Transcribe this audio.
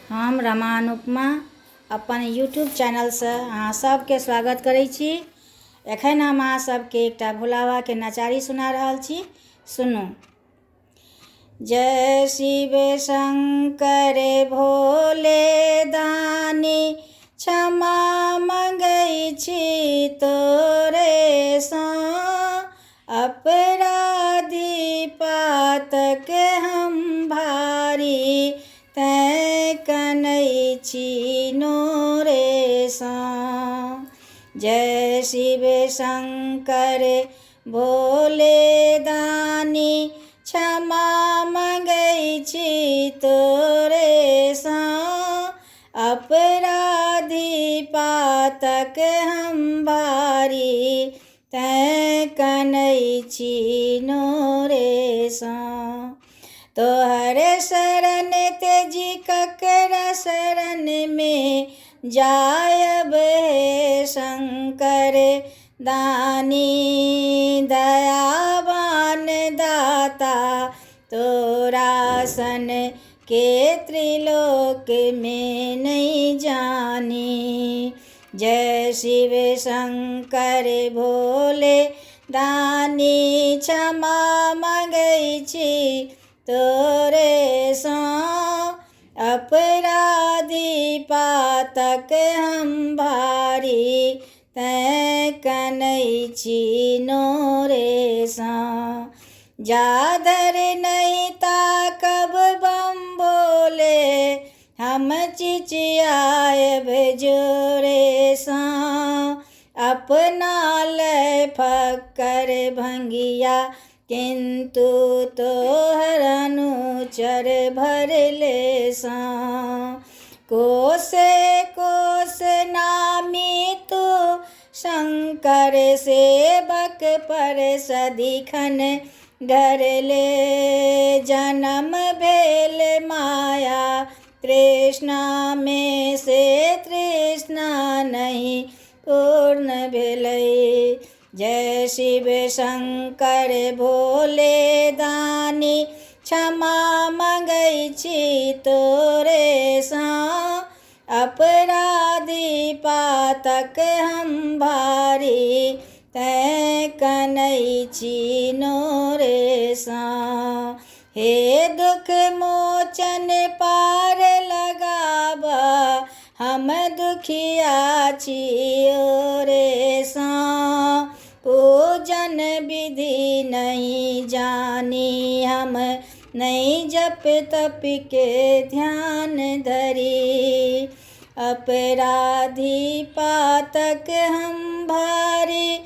हम रमा अनुपमा अपन यूट्यूब चैनलसँ अहाँ सबके स्वागत करै छी। एखन हम अहाँ सबके एकटा भोला बाबाके नचारी सुना रहल छी, सुनू। जय शिव शंकर भोले दानी, क्षमा मंगै छी तोरे सँ। अपराधी पातक हम भारी, तैं कनै छी नोरे सँ। जय शिव शंकर भोले दानी, क्षमा मंगै छी तोरे सँ। अपराधी पातक हम भारी, तैं कनै छी नोरे सँ। तोहर शरण तेजी ककरा शरण में जायब हे शंकर दानी। दयावान दाता तोरा सन के त्रिलोक में नहीं जानी। जय शिव शंकर भोले दानी, क्षमा मंगै छी तोरे सँ। अपराधी पातक हम भारी, तैं कनै छी नोरे सँ। जाधर नहीं ताकब बम भोले, हम चिचियायब जोरे सँ। अपना लै फक्कर भंगिया, किंतु तोहर अनुचर भरले सँ। कोसे कोस नामी तू शंकर, सेवक पर सदिखन धरले। जन्म भेल माया तृष्णा में, से तृष्णा नहीं पूर्ण भेलै। जय शिव शंकर भोले दानी, क्षमा मंगै छी तोरे सँ। अपराधी पातक हम भारी, तैं कनै छी नोरे सँ। हे दुख मोचन पार लगाबा, हम दुखिया छी ओरे सँ। पूजन विधि नहीं जानी, हम नहीं जप तप के ध्यान धरी। अपराधी पातक हम भारी,